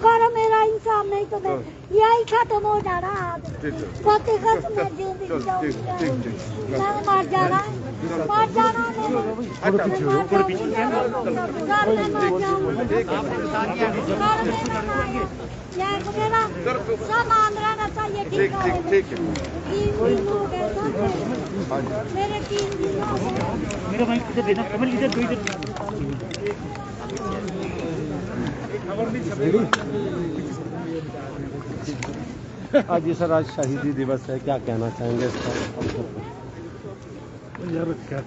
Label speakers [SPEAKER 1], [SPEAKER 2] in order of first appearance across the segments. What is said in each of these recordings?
[SPEAKER 1] करो मेरा इंसाफ, नहीं तो मैं यही खत्म हो जा रहा है। पति का मैं जिंदगी मैं मर जा रहा है, मर जा रहा मेरा सामान रहना चाहिए। ठीक है, 3 दिन हो गए मेरे 3 दिन हो गए।
[SPEAKER 2] मेरा भाई इधर देना, कमल इधर दो, इधर
[SPEAKER 3] आज जी सर, आज शहीदी दिवस है, क्या कहना चाहेंगे इसका अवसर पर?
[SPEAKER 4] यार क्या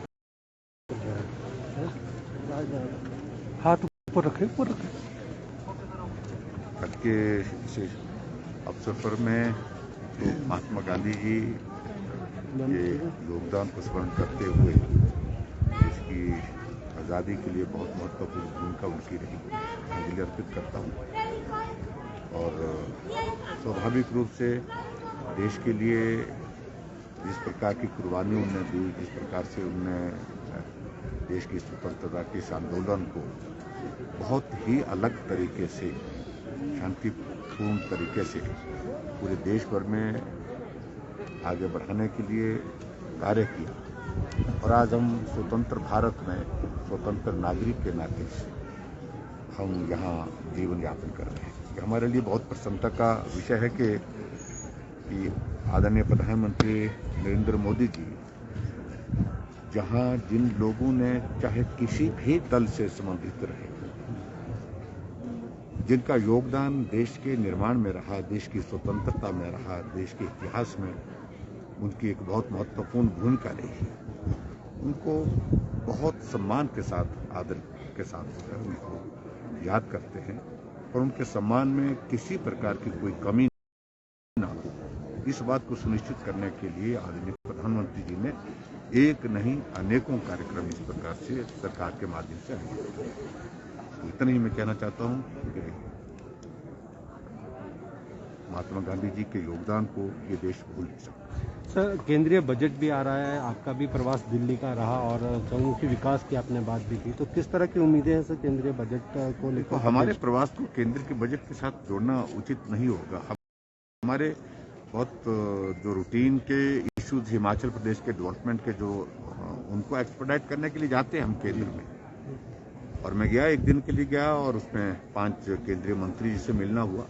[SPEAKER 4] हाथ ऊपर रखे, ऊपर रखे।
[SPEAKER 5] आज के इस अवसर पर मैं तो महात्मा गांधी जी के योगदान को स्मरण करते हुए इसकी आज़ादी के लिए बहुत महत्वपूर्ण भूमिका उनकी रही, अंजलि अर्पित करता हूँ। और स्वाभाविक रूप से देश के लिए जिस प्रकार की कुर्बानी उन्होंने दी, जिस प्रकार से उन्होंने देश की स्वतंत्रता के इस आंदोलन को बहुत ही अलग तरीके से, शांतिपूर्ण तरीके से पूरे देश भर में आगे बढ़ाने के लिए कार्य किया। और आज हम स्वतंत्र भारत में स्वतंत्र नागरिक के नाते हम यहाँ जीवन यापन कर रहे हैं। हमारे लिए बहुत प्रसन्नता का विषय है कि आदरणीय प्रधानमंत्री नरेंद्र मोदी जी जहाँ जिन लोगों ने चाहे किसी भी दल से संबंधित रहे, जिनका योगदान देश के निर्माण में रहा, देश की स्वतंत्रता में रहा, देश के इतिहास में उनकी एक बहुत महत्वपूर्ण भूमिका रही, उनको बहुत सम्मान के साथ, आदर के साथ उनको याद करते हैं और उनके सम्मान में किसी प्रकार की कोई कमी ना हो, इस बात को सुनिश्चित करने के लिए आदरणीय प्रधानमंत्री जी ने एक नहीं अनेकों कार्यक्रम इस प्रकार से सरकार के माध्यम से आयोजित किए। तो इतना ही मैं कहना चाहता हूँ कि महात्मा गांधी जी के योगदान को ये देश भूल नहीं सकता।
[SPEAKER 3] सर, केंद्रीय बजट भी आ रहा है, आपका भी प्रवास दिल्ली का रहा और चहुमुखी विकास की आपने बात भी की, तो किस तरह की उम्मीदें हैं सर केंद्रीय बजट को लेकर?
[SPEAKER 5] तो हमारे प्रवास को केंद्र के बजट के साथ जोड़ना उचित नहीं होगा। हमारे बहुत जो रूटीन के इश्यूज हिमाचल प्रदेश के डेवलपमेंट के, जो उनको एक्सपेडाइट करने के लिए जाते हैं हम केंद्र में, और मैं गया, एक दिन के लिए गया और उसमें 5 केंद्रीय मंत्री जी से मिलना हुआ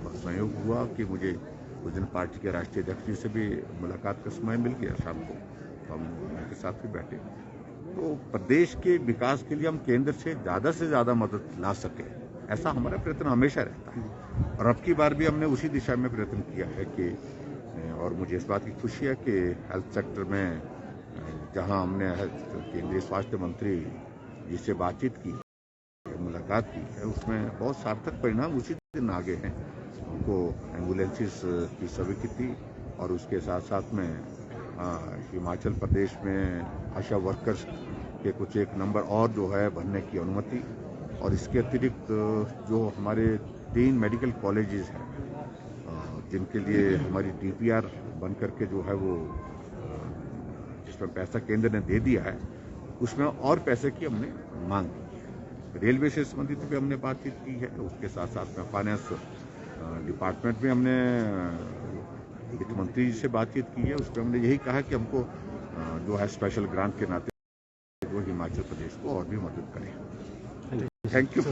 [SPEAKER 5] और संयोग हुआ कि मुझे उस दिन पार्टी के राष्ट्रीय अध्यक्ष जी से भी मुलाकात का समय मिल गया शाम को, तो हम उनके साथ भी बैठे। तो प्रदेश के विकास के लिए हम केंद्र से ज़्यादा मदद ला सके, ऐसा हमारा प्रयत्न हमेशा रहता है और अब की बार भी हमने उसी दिशा में प्रयत्न किया है कि, और मुझे इस बात की खुशी है कि हेल्थ सेक्टर में जहां हमने केंद्रीय स्वास्थ्य मंत्री जी से बातचीत की, मुलाकात की है, उसमें बहुत सार्थक परिणाम उसी दिन आगे हैं। उनको एम्बुलेंसेस की स्वीकृति और उसके साथ साथ में हिमाचल प्रदेश में आशा वर्कर्स के कुछ एक नंबर और जो है भरने की अनुमति, और इसके अतिरिक्त जो हमारे 3 मेडिकल कॉलेजेस हैं जिनके लिए हमारी DPR बन करके जो है वो जिसमें पैसा केंद्र ने दे दिया है, उसमें और पैसे की हमने मांग की। रेलवे से संबंधित भी हमने बातचीत की है, उसके साथ साथ में फाइनेंस डिपार्टमेंट में हमने वित्त मंत्री जी से बातचीत की है, उसमें हमने यही कहा कि हमको जो है स्पेशल ग्रांट के नाते जो हिमाचल प्रदेश को और भी मदद करें। Thank you.